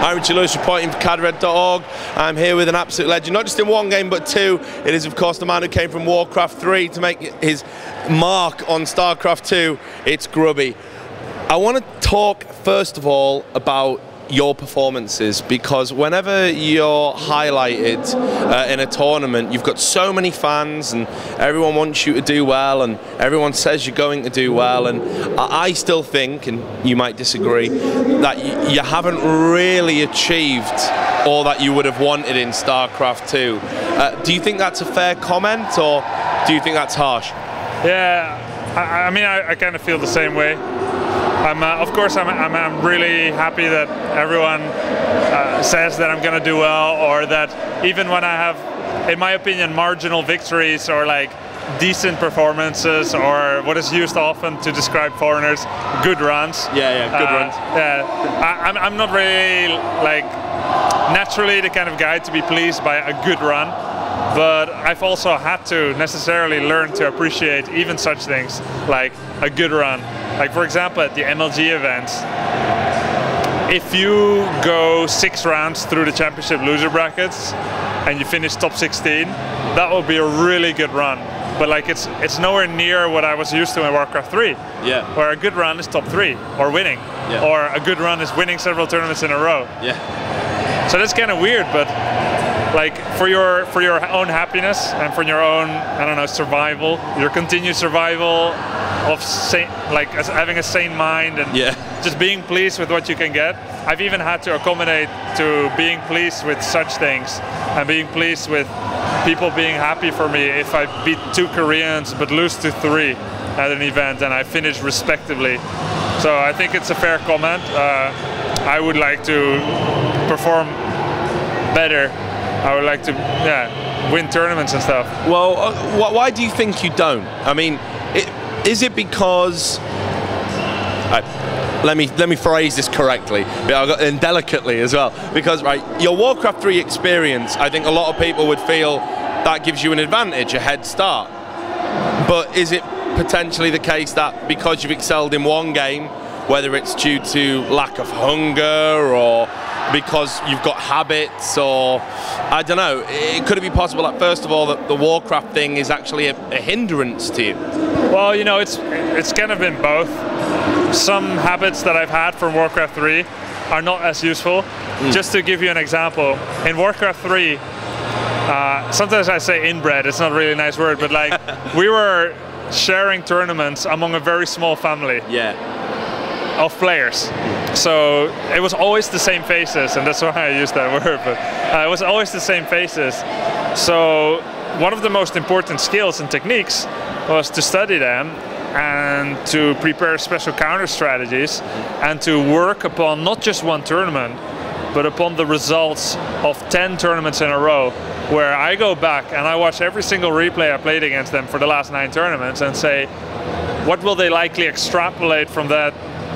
I'm Richard Lewis, reporting for cadred.org. I'm here with an absolute legend, not just in one game but two. It is of course the man who came from WarCraft 3 to make his mark on StarCraft 2. It's Grubby. I want to talk first of all about your performances, because whenever you're highlighted in a tournament, you've got so many fans and everyone wants you to do well and everyone says you're going to do well, and I still think, and you might disagree, that you haven't really achieved all that you would have wanted in StarCraft 2. Do you think that's a fair comment, or do you think that's harsh? Yeah, I mean, I kind of feel the same way. Of course, I'm really happy that everyone says that I'm going to do well, or that even when I have, in my opinion, marginal victories or like decent performances, or what is used often to describe foreigners, good runs. Yeah, good runs. Yeah, I'm not really like naturally the kind of guy to be pleased by a good run, but I've also had to necessarily learn to appreciate even such things like a good run. Like for example, at the MLG events, if you go 6 rounds through the championship loser brackets and you finish top 16, that will be a really good run. But like it's nowhere near what I was used to in WarCraft 3. Yeah. Where a good run is top 3 or winning. Yeah. Or a good run is winning several tournaments in a row. Yeah. So that's kind of weird, but like for your own happiness and for your own, I don't know, survival, your continued survival of having a sane mind and just being pleased with what you can get. I've even had to accommodate to being pleased with such things and being pleased with people being happy for me if I beat 2 Koreans but lose to 3 at an event and I finish respectively. So I think it's a fair comment. I would like to perform better. I would like to win tournaments and stuff. Well, why do you think you don't? I mean, is it because, let me phrase this correctly, and delicately as well, because right, your WarCraft 3 experience, I think a lot of people would feel that gives you an advantage, a head start. But is it potentially the case that because you've excelled in one game, whether it's due to lack of hunger or because you've got habits, or I don't know, could it be possible that first of all that the WarCraft thing is actually a hindrance to you? Well, you know, it's kind of been both. Some habits that I've had from WarCraft 3 are not as useful. Just to give you an example, in WarCraft 3, sometimes I say inbred, it's not really a nice word, but like we were sharing tournaments among a very small family. Of players. So it was always the same faces, and that's why I use that word, but it was always the same faces. So one of the most important skills and techniques was to study them and to prepare special counter strategies and to work upon not just one tournament, but upon the results of 10 tournaments in a row, where I go back and I watch every single replay I played against them for the last 9 tournaments and say, what will they likely extrapolate from that,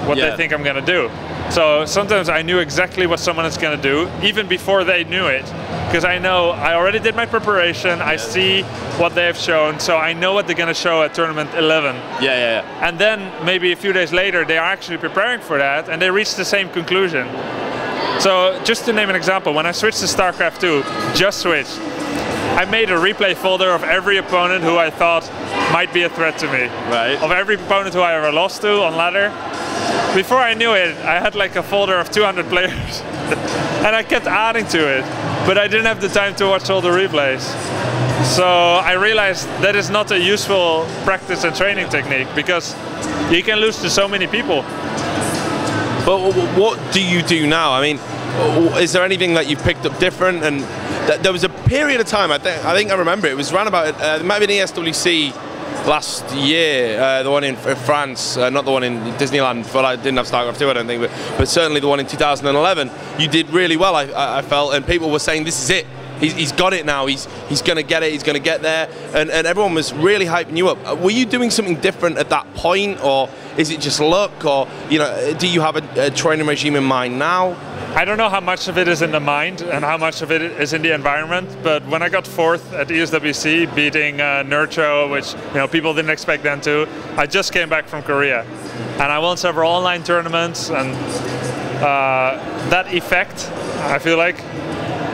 what they think I'm going to do. So sometimes I knew exactly what someone is going to do, even before they knew it, because I know I already did my preparation, I see what they have shown, so I know what they're going to show at tournament 11. And then maybe a few days later they are actually preparing for that and they reach the same conclusion. So just to name an example, when I switched to StarCraft 2, just switched, I made a replay folder of every opponent who I thought might be a threat to me. Of every opponent who I ever lost to on ladder. Before I knew it, I had like a folder of 200 players. And I kept adding to it, but I didn't have the time to watch all the replays. So I realized that is not a useful practice and training technique, because you can lose to so many people. But what do you do now? I mean, is there anything that you've picked up different? And there was a period of time, I think I remember it was around about, it might have been ESWC last year, the one in France, not the one in Disneyland, but I didn't have StarCraft 2, I don't think, but certainly the one in 2011, you did really well, I felt, and people were saying this is it. He's got it now, he's going to get it, he's going to get there, and everyone was really hyping you up. Were you doing something different at that point, or is it just luck, or you know, do you have a training regime in mind now? I don't know how much of it is in the mind and how much of it is in the environment, but when I got 4th at ESWC, beating Nurcho, which people didn't expect them to, I just came back from Korea. And I won several online tournaments, and that effect, I feel like,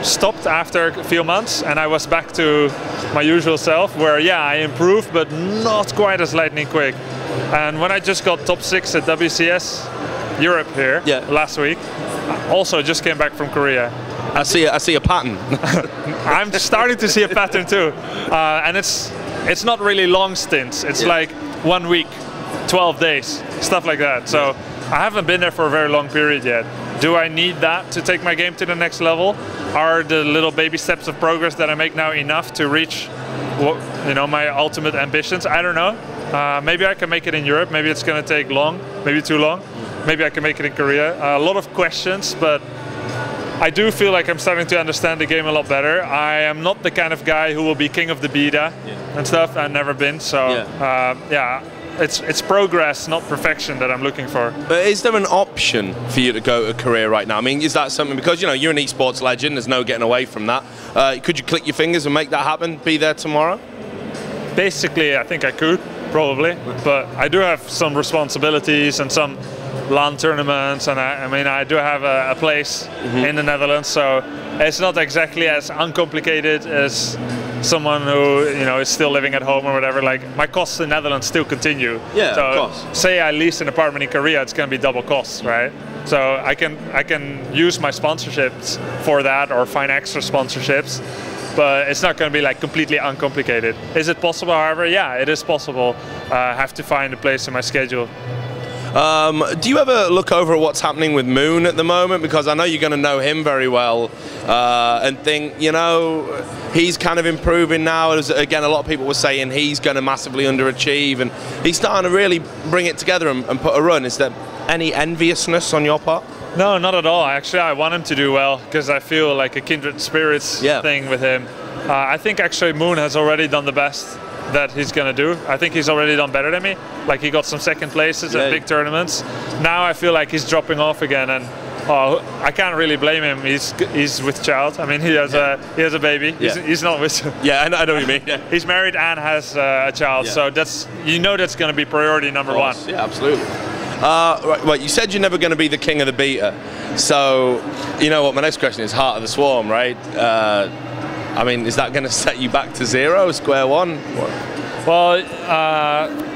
stopped after a few months, and I was back to my usual self, where yeah, I improved, but not quite as lightning quick. And when I just got top 6 at WCS Europe here last week, also just came back from Korea. I see a pattern. I'm starting to see a pattern too, and it's not really long stints. It's like 1 week, 12 days, stuff like that. So I haven't been there for a very long period yet. Do I need that to take my game to the next level? Are the little baby steps of progress that I make now enough to reach, my ultimate ambitions? I don't know. Maybe I can make it in Europe. Maybe it's going to take long, maybe too long. Maybe I can make it in Korea. A lot of questions, but I do feel like I'm starting to understand the game a lot better. I am not the kind of guy who will be king of the beta and stuff. I've never been, so it's progress, not perfection, that I'm looking for. But is there an option for you to go to Korea right now? I mean, is that something, because you're an esports legend, there's no getting away from that. Could you click your fingers and make that happen, be there tomorrow? Basically, I think I could, probably, but I do have some responsibilities and some LAN tournaments, and I do have a place in the Netherlands, so it's not exactly as uncomplicated as someone who is still living at home or whatever. Like, my costs in the Netherlands still continue. Yeah, so of course. Say I lease an apartment in Korea, it's going to be double costs, right? So I can use my sponsorships for that, or find extra sponsorships, but it's not going to be like completely uncomplicated. Is it possible, however? Yeah, it is possible. I have to find a place in my schedule. Do you ever look over at what's happening with Moon at the moment? Because I know you're going to know him very well, and think, he's kind of improving now. As, again, a lot of people were saying he's going to massively underachieve, and he's starting to really bring it together and put a run. Is there any enviousness on your part? No, not at all. Actually, I want him to do well, because I feel like a kindred spirits thing with him. I think actually Moon has already done the best that he's gonna do. I think he's already done better than me. Like, he got some second places at big tournaments. Now I feel like he's dropping off again, and I can't really blame him. He's with child. I mean, he has a baby. He's not with. Yeah, I know what you mean. Yeah. He's married and has a child, so that's gonna be priority number one. Yeah, absolutely. Right, you said you're never going to be the king of the beta, so you know what my next question is, Heart of the Swarm, right? I mean, is that going to set you back to zero, square one? Well,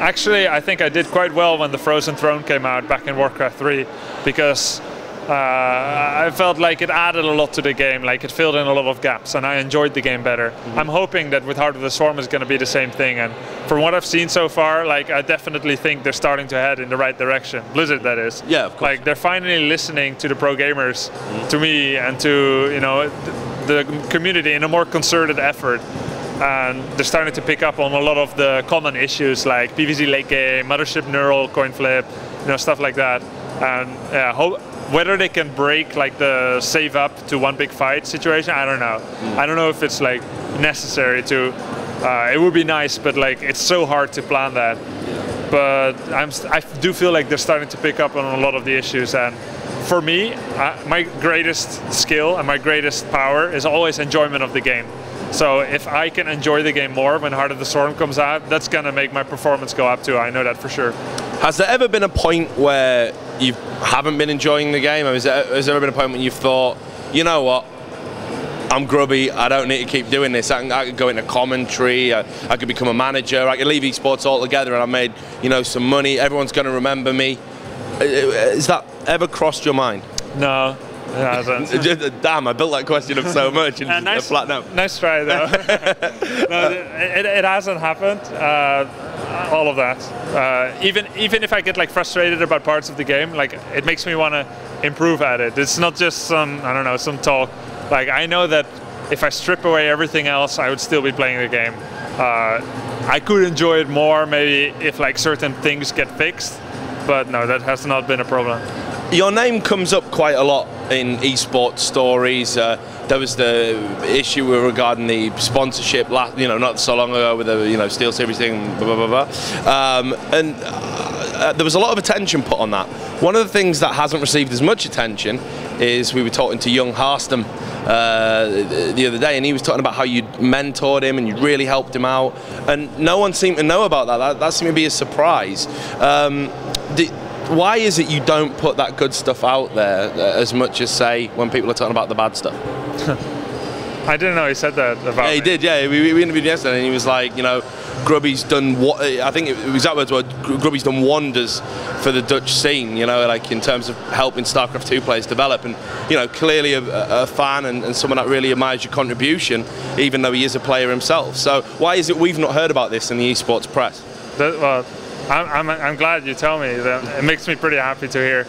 actually, I think I did quite well when the Frozen Throne came out back in WarCraft 3, because I felt like it added a lot to the game, like it filled in a lot of gaps, and I enjoyed the game better. I'm hoping that with Heart of the Swarm is going to be the same thing, and from what I've seen so far, like, I definitely think they're starting to head in the right direction. Blizzard, that is. Yeah, of course. Like, they're finally listening to the pro gamers, to me, and to the community in a more concerted effort. And they're starting to pick up on a lot of the common issues, like PvZ late game, Mothership Neural, coin flip, stuff like that. And whether they can break like the save up to one big fight situation, I don't know. I don't know if it's like necessary to. It would be nice, but like, it's so hard to plan that. But I do feel like they're starting to pick up on a lot of the issues, and for me, my greatest skill and my greatest power is always enjoyment of the game. So if I can enjoy the game more when Heart of the Storm comes out, that's going to make my performance go up too. I know that for sure. Has there ever been a point where you haven't been enjoying the game? Or has there ever been a point when you've thought, you know what, I'm grubby, I don't need to keep doing this. I could go into commentary, I could become a manager, I could leave esports altogether, and I made some money, everyone's going to remember me. Has that ever crossed your mind? No. It hasn't. Damn, I built that question up so much and nice, flat no. Nice try, though. No, it hasn't happened. All of that. Even if I get like frustrated about parts of the game, like, it makes me want to improve at it. It's not just some talk. Like, I know that if I strip away everything else, I would still be playing the game. I could enjoy it more maybe if like certain things get fixed, but no, that has not been a problem. Your name comes up quite a lot in esports stories. There was the issue regarding the sponsorship, not so long ago with the Steel Series thing, blah blah blah, and there was a lot of attention put on that. One of the things that hasn't received as much attention is, we were talking to young Harstam the other day, and he was talking about how you'd mentored him and you'd really helped him out, and no one seemed to know about that. That seemed to be a surprise. why is it you don't put that good stuff out there as much as, say, when people are talking about the bad stuff? I didn't know he said that about Yeah, he did, yeah. We interviewed him yesterday and he was like, you know, Grubby's done what, I think his exact words were, Grubby's done wonders for the Dutch scene, you know, like in terms of helping StarCraft 2 players develop. And, you know, clearly a fan and someone that really admires your contribution, even though he is a player himself. So why is it we've not heard about this in the esports press? Well, I'm glad you tell me. That it makes me pretty happy to hear.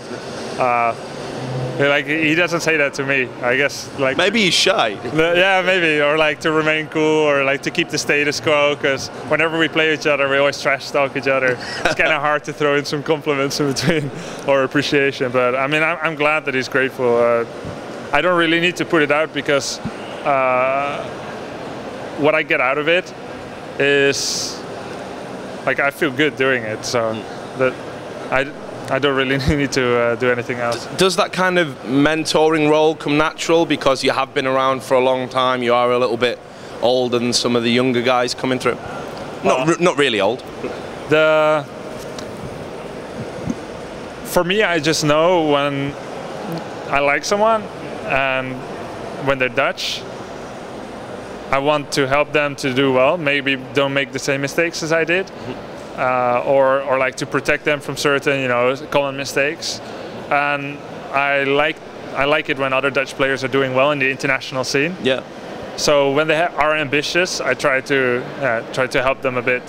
Like, he doesn't say that to me. I guess, like, maybe he's shy. Yeah, maybe, or like to remain cool, or like to keep the status quo. Because whenever we play each other, we always trash talk each other. It's kind of hard to throw in some compliments in between or appreciation. But I mean, I'm glad that he's grateful. I don't really need to put it out because what I get out of it is, like, I feel good doing it. So that I don't really need to do anything else. Does that kind of mentoring role come natural because you have been around for a long time? You are a little bit older than some of the younger guys coming through. Not really old. For me, I just know when I like someone and when they're Dutch, I want to help them to do well. Maybe don't make the same mistakes as I did. Or like to protect them from certain, you know, common mistakes. And I like it when other Dutch players are doing well in the international scene. Yeah. So when they are ambitious, I try to help them a bit.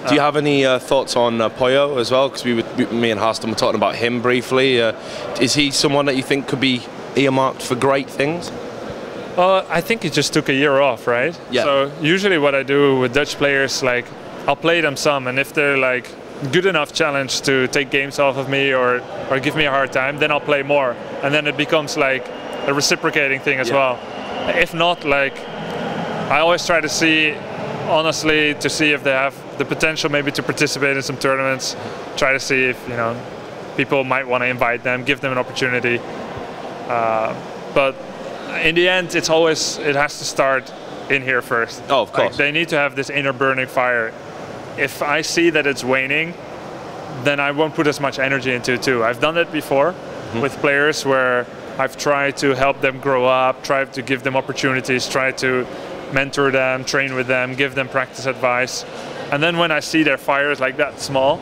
Do you have any thoughts on Poyo as well? Because me and Harston were talking about him briefly. Is he someone that you think could be earmarked for great things? I think he just took a year off, right? Yeah. So usually what I do with Dutch players, like, I'll play them some, and if they're like good enough challenge to take games off of me or give me a hard time, then I'll play more, and then it becomes like a reciprocating thing as well. If not, like, I always try to see, honestly, to see if they have the potential maybe to participate in some tournaments. Try to see if, you know, people might want to invite them, give them an opportunity. But in the end, it has to start in here first. Oh, of course. Like, they need to have this inner burning fire. If I see that it's waning, then I won't put as much energy into it too. I've done it before with players where I've tried to help them grow up, tried to give them opportunities, tried to mentor them, train with them, give them practice advice. And then when I see their fire is like that small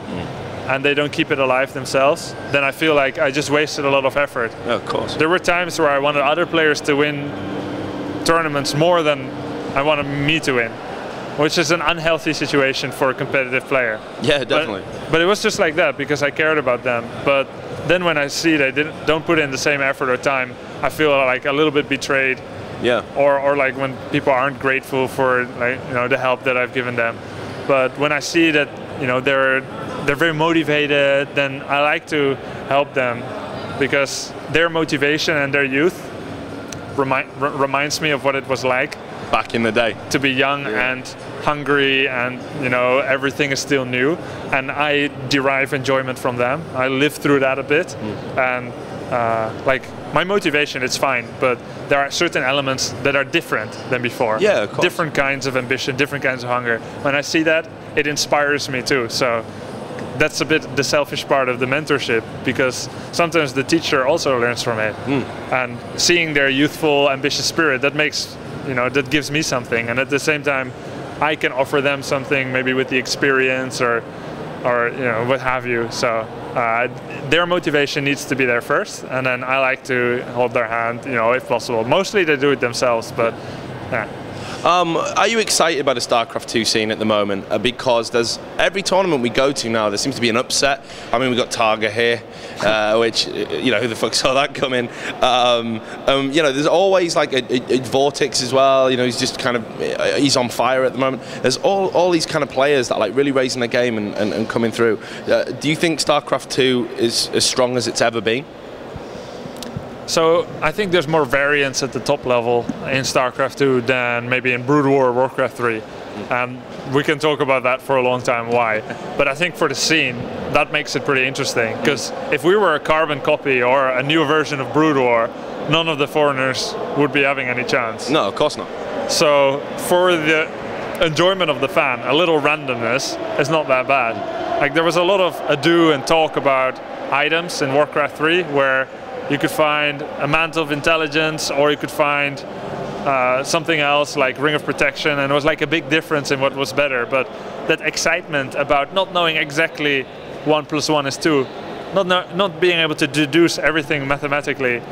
and they don't keep it alive themselves, then I feel like I just wasted a lot of effort. Yeah, of course. There were times where I wanted other players to win tournaments more than I wanted me to win, which is an unhealthy situation for a competitive player. Yeah, definitely. But it was just like that because I cared about them. But then when I see they don't put in the same effort or time, I feel like a little bit betrayed. Yeah. Or like when people aren't grateful for, like, you know, the help that I've given them. But when I see that, you know, they're very motivated, then I like to help them because their motivation and their youth reminds me of what it was like back in the day to be young and hungry, and, you know, everything is still new, and I derive enjoyment from them. I live through that a bit, and like, my motivation, it's fine, but there are certain elements that are different than before. Yeah, of course. Different kinds of ambition, different kinds of hunger. When I see that, it inspires me too. So that's a bit the selfish part of the mentorship, because sometimes the teacher also learns from it. And seeing their youthful, ambitious spirit, that makes, you know, that gives me something, and at the same time I can offer them something, maybe with the experience or you know, what have you. So their motivation needs to be there first, and then I like to hold their hand, you know, if possible. Mostly they do it themselves, but yeah. Are you excited by the StarCraft 2 scene at the moment? Because there's every tournament we go to now, there seems to be an upset. I mean, we've got Targa here, which, you know, who the fuck saw that coming? You know, there's always like a Vortex as well. You know, he's just kind of, he's on fire at the moment. There's all these kind of players that are like really raising the game and coming through. Do you think StarCraft 2 is as strong as it's ever been? So I think there's more variance at the top level in StarCraft 2 than maybe in Brood War or WarCraft 3. And we can talk about that for a long time, why. But I think for the scene, that makes it pretty interesting. Because if we were a carbon copy or a new version of Brood War, none of the foreigners would be having any chance. No, of course not. So for the enjoyment of the fan, a little randomness is not that bad. Like, there was a lot of ado and talk about items in WarCraft 3 where you could find a Mantle of Intelligence, or you could find something else like Ring of Protection, and it was like a big difference in what was better. But that excitement about not knowing exactly 1 + 1 is 2, not being able to deduce everything mathematically,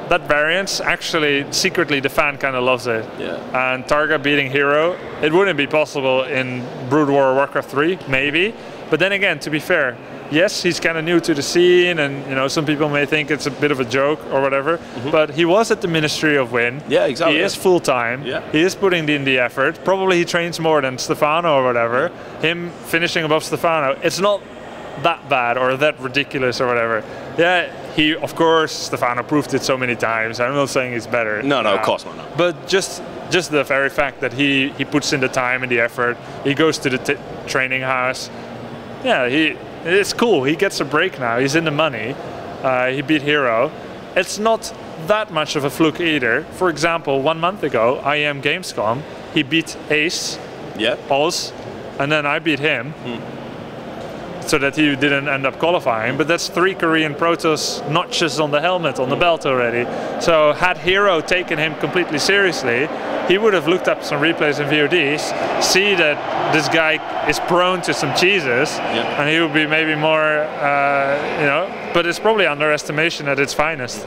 that variance, actually, secretly, the fan kind of loves it. Yeah. And Targa beating Hero, it wouldn't be possible in Brood War or Warcraft 3, maybe. But then again, to be fair, yes, he's kind of new to the scene, and some people may think it's a bit of a joke or whatever. But he was at the Ministry of Win. Yeah, exactly. He is full time. Yeah. He is putting in the effort. Probably he trains more than Stefano or whatever. Him finishing above Stefano, it's not that bad or that ridiculous or whatever. Yeah, he, of course, Stefano proved it so many times. I'm not saying he's better. No, of course not. No. But just the very fact that he puts in the time and the effort, he goes to the training house. Yeah, it's cool. He gets a break now. He's in the money. He beat Hero. It's not that much of a fluke either. For example, 1 month ago, IEM Gamescom, he beat Ace, Oz, and then I beat him. So that he didn't end up qualifying, but that's 3 Korean Protoss notches on the helmet, on the belt already. So had Hero taken him completely seriously, he would have looked up some replays and VODs, see that this guy is prone to some cheeses, and he would be maybe more, but it's probably underestimation at its finest.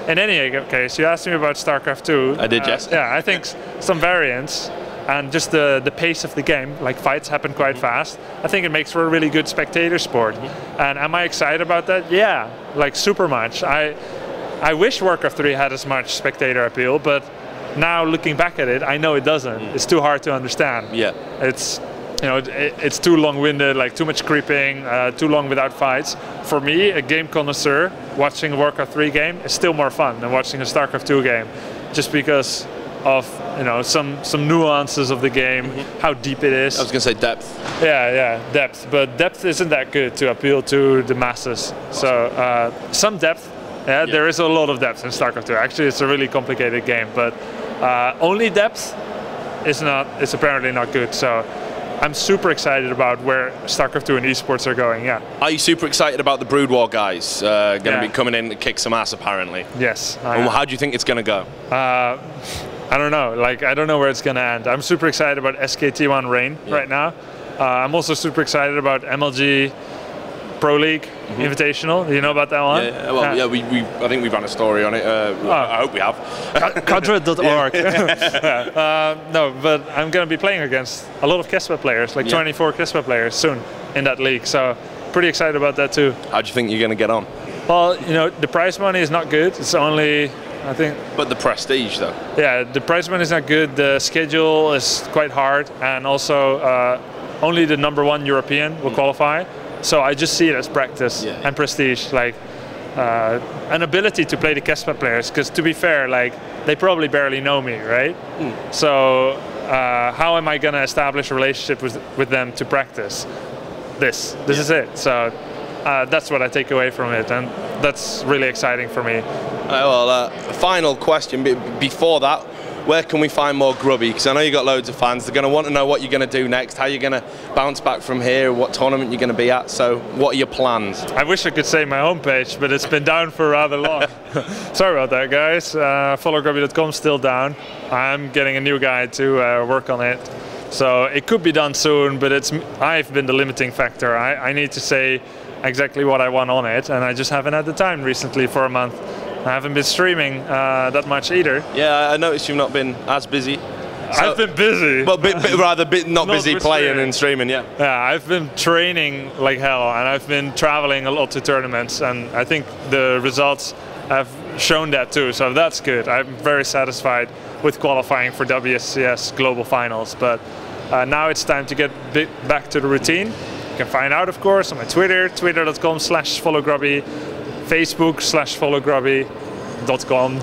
In any case, you asked me about StarCraft 2. I did, yes. Yeah, I think some variants, and just the pace of the game, like fights happen quite fast. I think it makes for a really good spectator sport. And am I excited about that? Yeah, like super much. I wish Warcraft 3 had as much spectator appeal, but now looking back at it, I know it doesn't. It's too hard to understand. Yeah. It's too long-winded, like too much creeping, too long without fights. For me, a game connoisseur, watching a Warcraft 3 game is still more fun than watching a StarCraft 2 game, just because of some nuances of the game, how deep it is. I was going to say depth. Yeah, depth. But depth isn't that good to appeal to the masses. So some depth. Yeah, there is a lot of depth in StarCraft 2. Actually, it's a really complicated game, but only depth is apparently not good. So I'm super excited about where StarCraft 2 and esports are going. Yeah. Are you super excited about the Brood War guys going to be coming in to kick some ass? Apparently. Yes. How do you think it's going to go? I don't know. Like, I don't know where it's going to end. I'm super excited about SKT1 Reign right now. I'm also super excited about MLG Pro League Invitational. Do you know about that one? Yeah, well, I think we've run a story on it. I hope we have. Cadre.org. No, but I'm going to be playing against a lot of Kespa players, like 24 Kespa players soon in that league. So pretty excited about that too. How do you think you're going to get on? Well, the prize money is not good. It's only, I think. But the prestige, though. Yeah, the prize money is not good. The schedule is quite hard, and also only the #1 European will qualify. So I just see it as practice and prestige, like an ability to play the Kespa players. Because to be fair, like they probably barely know me, right? So how am I going to establish a relationship with them to practice? This is it. So. That's what I take away from it, and that's really exciting for me. Final question before that, where can we find more Grubby? Because I know you've got loads of fans. They're going to want to know what you're going to do next, how you're going to bounce back from here, what tournament you're going to be at. So what are your plans? I wish I could say my homepage, but it's been down for rather long. Sorry about that, guys. Followgrubby.com still down. I'm getting a new guy to work on it. So it could be done soon, but I've been the limiting factor. I need to say exactly what I want on it, and I just haven't had the time recently for a month. I haven't been streaming that much either. Yeah, I noticed you've not been as busy. So, I've been busy. But rather not busy playing and streaming, yeah. Yeah, I've been training like hell, and I've been traveling a lot to tournaments, and I think the results have shown that too, so that's good. I'm very satisfied with qualifying for WSCS Global Finals, but now it's time to get back to the routine. You can find out, of course, on my Twitter, twitter.com/followgrubby, Facebook/followgrubby.com,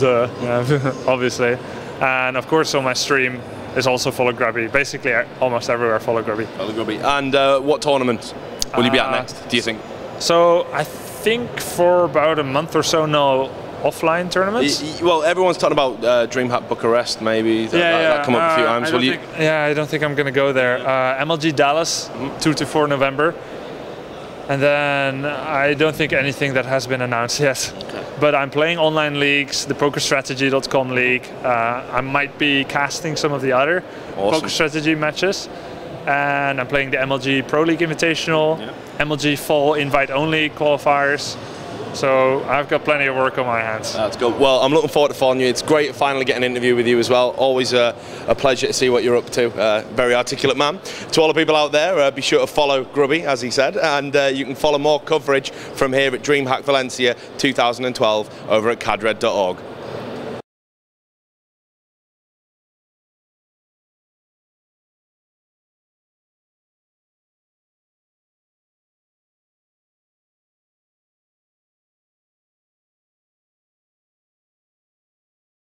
obviously. And of course, on my stream is also followgrubby. Basically, almost everywhere followgrubby. And what tournament will you be at next, do you think? So I think for about a month or so, no offline tournaments. Well, everyone's talking about DreamHack Bucharest, maybe. That come up a few times. I don't think I'm going to go there. MLG Dallas, 2 to 4 November. And then I don't think anything that has been announced yet. Okay. But I'm playing online leagues, the PokerStrategy.com league. I might be casting some of the other Poker Strategy matches. And I'm playing the MLG Pro League Invitational, MLG Fall Invite Only qualifiers. So I've got plenty of work on my hands. That's good. Well, I'm looking forward to following you. It's great to finally get an interview with you as well. Always a pleasure to see what you're up to. Very articulate man. To all the people out there, be sure to follow Grubby, as he said, and you can follow more coverage from here at DreamHack Valencia 2012 over at cadred.org.